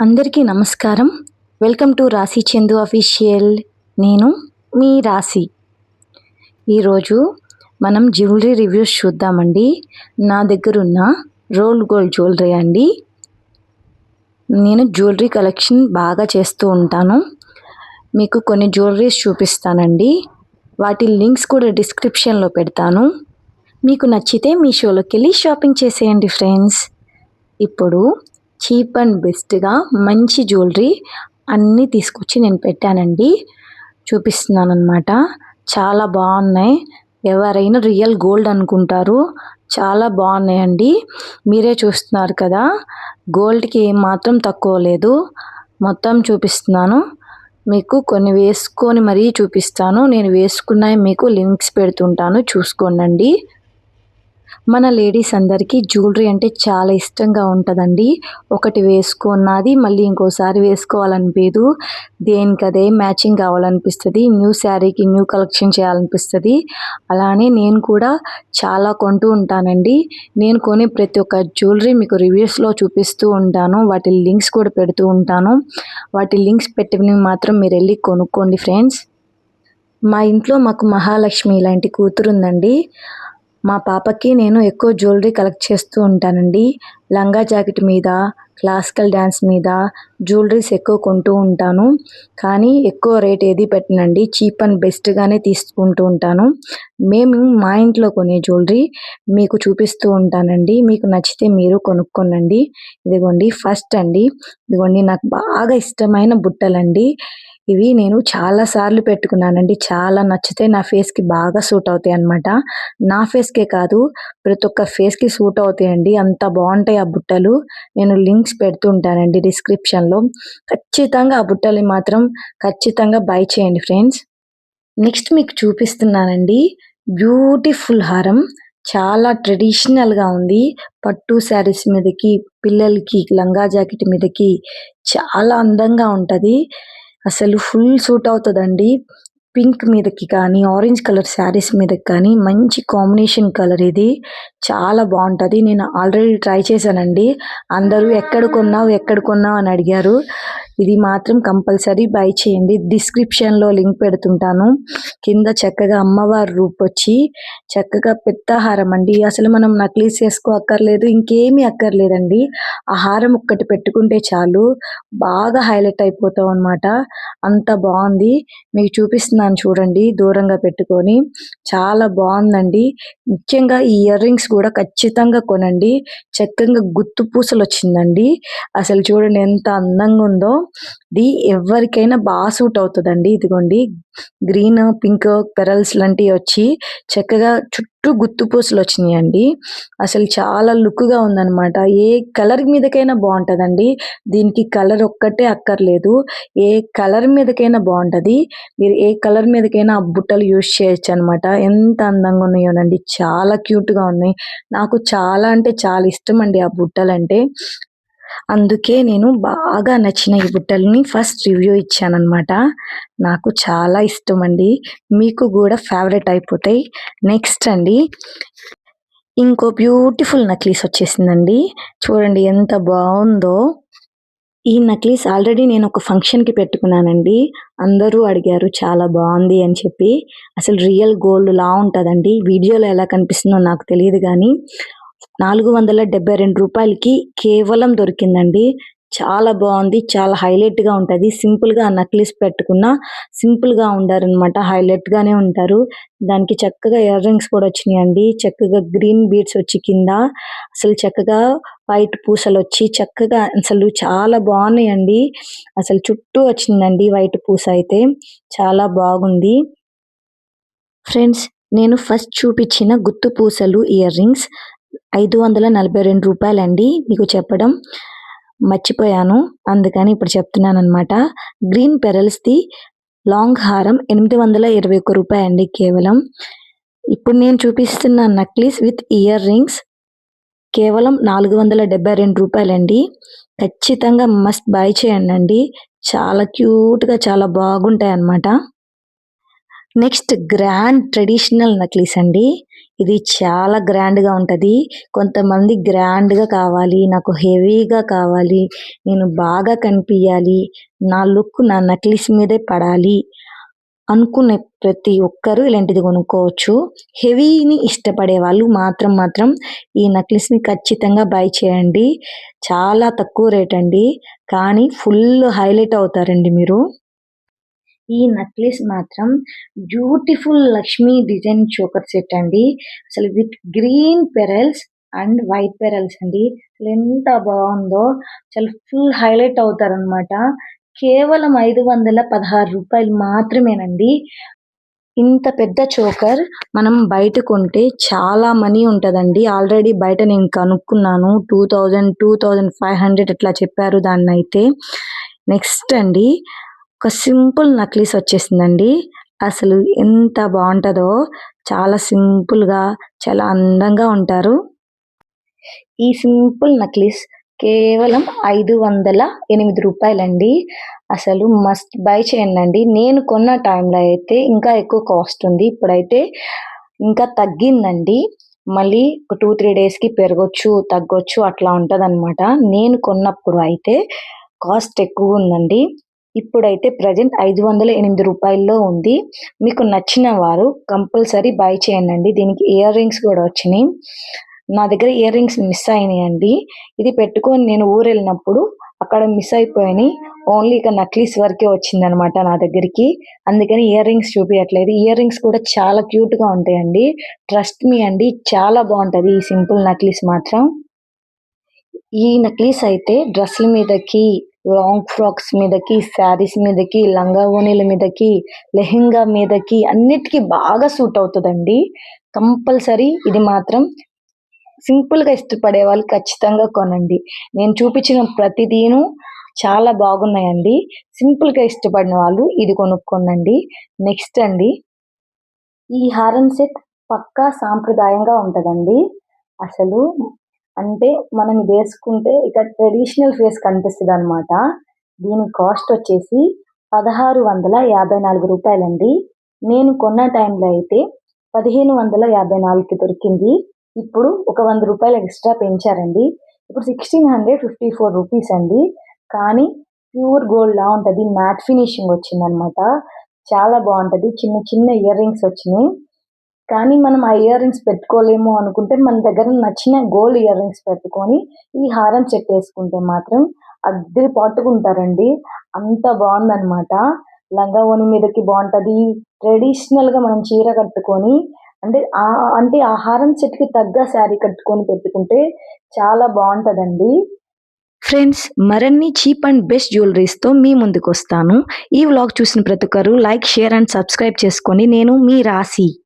అందరికీ నమస్కారం. Welcome to రాశి చందు అఫీషియల్. నేను మీ రాశి. ఈరోజు మనం జ్యువెలరీ రివ్యూస్ చూద్దామండి. నా దగ్గరున్న రోల్డ్ గోల్డ్ జ్యువెలరీ అండి. నేను జ్యువెలరీ కలెక్షన్ బాగా చేస్తూ ఉంటాను. మీకు కొన్ని జ్యువెలరీస్ చూపిస్తానండి. వాటి లింక్స్ కూడా డిస్క్రిప్షన్లో పెడతాను. మీకు నచ్చితే మీషోలోకి వెళ్ళి షాపింగ్ చేసేయండి ఫ్రెండ్స్. ఇప్పుడు చీప్ అండ్ బెస్ట్గా మంచి జ్యువెలరీ అన్నీ తీసుకొచ్చి నేను పెట్టానండి. చూపిస్తున్నాను అనమాట. చాలా బాగున్నాయి. ఎవరైనా రియల్ గోల్డ్ అనుకుంటారు. చాలా బాగున్నాయండి. మీరే చూస్తున్నారు కదా, గోల్డ్కి ఏమాత్రం తక్కువ లేదు. మొత్తం చూపిస్తున్నాను. మీకు కొన్ని వేసుకొని మరీ చూపిస్తాను. నేను వేసుకున్నవి మీకు లింక్స్ పెడుతుంటాను, చూసుకోండి. మన లేడీస్ అందరికీ జ్యువెలరీ అంటే చాలా ఇష్టంగా ఉంటుందండి. ఒకటి వేసుకున్నది మళ్ళీ ఇంకోసారి వేసుకోవాలనిపించదు. దేనికదే మ్యాచింగ్ కావాలనిపిస్తుంది. న్యూ శారీకి న్యూ కలెక్షన్ చేయాలనిపిస్తుంది. అలానే నేను కూడా చాలా కొంటూ ఉంటానండి. నేను కొనే ప్రతి ఒక్క జ్యువెలరీ మీకు రివ్యూస్లో చూపిస్తూ ఉంటాను. వాటి లింక్స్ కూడా పెడుతూ ఉంటాను. వాటి లింక్స్ పెట్టినవి మాత్రం మీరు వెళ్ళి కొనుక్కోండి ఫ్రెండ్స్. మా ఇంట్లో మాకు మహాలక్ష్మి లాంటి కూతురు ఉందండి. మా పాపకి నేను ఎక్కువ జ్యువెలరీ కలెక్ట్ చేస్తూ ఉంటానండి. లంగా జాకెట్ మీద, క్లాసికల్ డ్యాన్స్ మీద జ్యువెలరీస్ ఎక్కువ కొంటూ ఉంటాను. కానీ ఎక్కువ రేట్ ఏది పెట్టనండి. చీప్ అండ్ బెస్ట్గానే తీసుకుంటూ ఉంటాను. మేము మా ఇంట్లో కొనే జ్యువెలరీ మీకు చూపిస్తూ ఉంటానండి. మీకు నచ్చితే మీరు కొనుక్కోనండి. ఇదిగోండి ఫస్ట్ అండి, ఇదిగోండి నాకు బాగా ఇష్టమైన బుట్టలండి. ఇవి నేను చాలా సార్లు పెట్టుకున్నానండి. చాలా నచ్చితే నా ఫేస్కి బాగా సూట్ అవుతాయి అన్నమాట. నా ఫేస్కే కాదు, ప్రతి ఒక్క ఫేస్కి సూట్ అవుతాయండి. అంత బాగుంటాయి ఆ బుట్టలు. నేను లింక్స్ పెడుతూ ఉంటానండి డిస్క్రిప్షన్లో. ఖచ్చితంగా ఆ బుట్టలు మాత్రం ఖచ్చితంగా బై చేయండి ఫ్రెండ్స్. నెక్స్ట్ మీకు చూపిస్తున్నానండి బ్యూటిఫుల్ హారం. చాలా ట్రెడిషనల్గా ఉంది. పట్టు శారీస్ మీదకి, పిల్లలకి లంగా జాకెట్ మీదకి చాలా అందంగా ఉంటుంది. అసలు ఫుల్ సూట్ అవుతుందండి. పింక్ మీదకి కానీ, ఆరెంజ్ కలర్ శారీస్ మీదకి కానీ మంచి కాంబినేషన్ కలర్ ఇది. చాలా బాగుంటుంది. నేను ఆల్రెడీ ట్రై చేశానండి. అందరూ ఎక్కడ కొన్నావు అని అడిగారు. ఇది మాత్రం కంపల్సరీ బై చేయండి. డిస్క్రిప్షన్లో లింక్ పెడుతుంటాను. కింద చక్కగా అమ్మవారి రూపు వచ్చి చక్కగా పెద్ద హారం అండి. అసలు మనం నక్లీస్ వేసుకో అక్కర్లేదు, ఇంకేమీ అక్కర్లేదండి. ఆ హారం ఒక్కటి పెట్టుకుంటే చాలు, బాగా హైలైట్ అయిపోతాం అనమాట. అంత బాగుంది. మీకు చూపిస్తున్నాను చూడండి, దూరంగా పెట్టుకొని. చాలా బాగుందండి. ముఖ్యంగా ఈ ఇయర్ రింగ్స్ కూడా ఖచ్చితంగా కొనండి. చక్కగా గుత్తు పూసలు వచ్చిందండి. అసలు చూడండి ఎంత అందంగా ఉందో. ఇది ఎవరికైనా బాగా సూట్ అవుతుందండి. ఇదిగోండి గ్రీన్, పింక్ పెరల్స్ లాంటివి వచ్చి చక్కగా చుట్టూ గుత్తు పూసలు వచ్చినాయండి. అసలు చాలా లుక్గా ఉందన్నమాట. ఏ కలర్ మీదకైనా బాగుంటుందండి. దీనికి కలర్ ఒక్కటే అక్కర్లేదు, ఏ కలర్ మీదకైనా బాగుంటుంది. మీరు ఏ కలర్ మీదకైనా ఆ బుట్టలు యూజ్ చేయొచ్చు అనమాట. ఎంత అందంగా ఉన్నాయోనండి, చాలా క్యూట్గా ఉన్నాయి. నాకు చాలా అంటే చాలా ఇష్టం అండి ఆ బుట్టలు అంటే. అందుకే నేను బాగా నచ్చిన ఈ బుట్టలని ఫస్ట్ రివ్యూ ఇచ్చాననమాట. నాకు చాలా ఇష్టం అండి. మీకు కూడా ఫేవరెట్ అయిపోతాయి. నెక్స్ట్ అండి, ఇంకో బ్యూటిఫుల్ నక్లీస్ వచ్చేసిందండి. చూడండి ఎంత బాగుందో. ఈ నక్లీస్ ఆల్రెడీ నేను ఒక ఫంక్షన్కి పెట్టుకున్నానండి. అందరూ అడిగారు చాలా బాగుంది అని చెప్పి. అసలు రియల్ గోల్డ్ లా ఉంటుందండి. వీడియోలో ఎలా కనిపిస్తుందో నాకు తెలియదు కానీ ₹472 కేవలం దొరికిందండి. చాలా బాగుంది. చాలా హైలైట్గా ఉంటుంది. సింపుల్గా ఆ నక్లీస్ పెట్టుకున్న సింపుల్గా ఉండారనమాట. హైలైట్గానే ఉంటారు. దానికి చక్కగా ఇయర్ రింగ్స్ కూడా వచ్చినాయండి. చక్కగా గ్రీన్ బీడ్స్ వచ్చి కింద అసలు చక్కగా వైట్ పూసలు వచ్చి చక్కగా అసలు చాలా బాగున్నాయండి. అసలు చుట్టూ వచ్చిందండి వైట్ పూస అయితే. చాలా బాగుంది ఫ్రెండ్స్. నేను ఫస్ట్ చూపించిన గుత్తు పూసలు ఇయర్ రింగ్స్ ₹542 అండి. మీకు చెప్పడం మర్చిపోయాను, అందుకని ఇప్పుడు చెప్తున్నాను అనమాట. గ్రీన్ పెరల్స్ది లాంగ్ హారం ₹821 అండి కేవలం. ఇప్పుడు నేను చూపిస్తున్న నక్లీస్ విత్ ఇయర్ రింగ్స్ కేవలం ₹472 అండి. ఖచ్చితంగా మస్ట్ బై చేయండి అండి. చాలా క్యూట్గా చాలా బాగుంటాయి అన్నమాట. నెక్స్ట్ గ్రాండ్ ట్రెడిషనల్ నక్లీస్ అండి. ఇది చాలా గ్రాండ్‌గా ఉంటది. కొంతమంది గ్రాండ్‌గా కావాలి, నాకు హెవీగా కావాలి, నేను బాగా కనిపియాలి, నా లుక్ నా నక్లీస్ మీదే పడాలి అనుకునే ప్రతి ఒక్కరు ఇలాంటిది కొనుక్కోవచ్చు. హెవీని ఇష్టపడే వాళ్ళు మాత్రం ఈ నక్లీస్‌ని ఖచ్చితంగా బై చేయండి. చాలా తక్కువ రేట్ అండి. కానీ ఫుల్ హైలైట్ అవుతారండి మీరు. ఈ నెక్లెస్ మాత్రం beautiful Lakshmi design choker set అండి. అసలు with green pearls and white pearls అండి. అసలు ఎంత బావుందో. అసలు ఫుల్ హైలైట్ అవుతారనమాట. కేవలం రూ. 516 మాత్రమేనండి. ఇంత పెద్ద చోకర్ మనం బయట కొంటే చాలా మనీ ఉంటదండి. ఆల్రెడీ బయట నేను కనుక్కున్నాను. 2000, 2500 అట్లా చెప్పారు దాన్నైతే. నెక్స్ట్ అండి ఒక సింపుల్ నక్లీస్ వచ్చేసిందండి. అసలు ఎంత బావుంటదో. చాలా సింపుల్‌గా, చాలా అందంగా ఉంటారు. ఈ సింపుల్ నక్లీస్ కేవలం రూ. 508 అసలు మస్ట్ బై చేయండండి. నేను కొన్న టైంలో అయితే ఇంకా ఎక్కువ కాస్ట్ ఉంది. ఇప్పుడైతే ఇంకా తగ్గిందండి. మళ్ళీ ఒక 2, 3 డేస్‌కి పెరగొచ్చు, తగ్గొచ్చు అట్లా ఉంటదనమాట. నేను కొన్నప్పుడు అయితే కాస్ట్ ఎక్కువుందండి. ఇప్పుడైతే ప్రెజెంట్ రూ. 508 ఉంది. మీకు నచ్చిన వారు కంపల్సరీ బై చేయండండి. దీనికి ఇయర్ రింగ్స్ కూడా వచ్చినియి. నా దగ్గర ఇయర్ రింగ్స్ మిస్ అయినాయండి. ఇది పెట్టుకొని నేను ఊరెళ్ళినప్పుడు అక్కడ మిస్ అయిపోయినాయి. ఓన్లీ ఇక నక్లీస్ వరకే వచ్చిందనమాట నా దగ్గరికి. అందుకని ఇయర్ రింగ్స్ చూపియట్లేదు. ఇయర్ రింగ్స్ కూడా చాలా క్యూట్‌గా ఉంటాయండి. ట్రస్ట్ మీ అండి చాలా బావుంటది ఈ సింపుల్ నక్లీస్ మాత్రం. ఈ నక్లీస్ అయితే డ్రెస్‌ల మీదకి, లాంగ్ ఫ్రాక్స్ మీదకి, శారీస్ మీదకి, లంగా ఓణీల మీదకి, లెహెంగా మీదకి అన్నిటికి బాగా సూట్ అవుతదండి. కంపల్సరీ ఇది మాత్రం సింపుల్‌గా ఇష్టపడే వాళ్ళు ఖచ్చితంగా కొనండి. నేను చూపించిన ప్రతిదీను చాలా బాగున్నాయండి. సింపుల్‌గా ఇష్టపడిన వాళ్ళు ఇది కొనుక్కోండి. నెక్స్ట్ అండి ఈ హారం సెట్ పక్కా సాంప్రదాయంగా ఉంటదండి. అసలు అంటే మనం ఇదేసుకుంటే ఇక ట్రెడిషనల్ ఫేస్ కనిపిస్తదనమాట. దీని కాస్ట్ వచ్చేసి రూ. 1654 నేను కొన్న టైంలో అయితే 1554కి దొరికింది. ఇప్పుడు ఒక రూ. 100 ఎక్స్‌ట్రా పెంచారండి. ఇప్పుడు రూ. 1654 అండి. కానీ ప్యూర్ గోల్డ్‌లా ఉంటది. మ్యాట్ ఫినిషింగ్ వచ్చిందనమాట. చాలా బావుంటది. చిన్న చిన్న ఇయర్ రింగ్స్ వచ్చినియి. కానీ మనం ఆ ఇయర్ రింగ్స్ పెట్టుకోలేము అనుకుంటే మన దగ్గర నచ్చిన గోల్డ్ ఇయర్ రింగ్స్ పెట్టుకొని ఈ హారం సెట్ ఏసుకుంటే మాత్రం అద్దిరిపాటుగుంటారండి. అంత బావుందనమాట. లంగా ఓణి మీదకి బావుంటది. ట్రెడిషనల్‌గా మనం చీర కట్టుకొని అంటే ఆ హారం సెట్‌కి తగ్గ శారీ కట్టుకొని పెట్టుకుంటే చాలా బావుంటదండి. ఫ్రెండ్స్ మరిన్ని చీప్ అండ్ బెస్ట్ జ్యువెలరీస్‌తో మీ ముందుకొస్తాను. ఈ వ్లాగ్ చూసిన ప్రతి ఒక్కరు లైక్, షేర్ అండ్ సబ్స్క్రైబ్ చేసుకోండి. నేను మీ రాశి.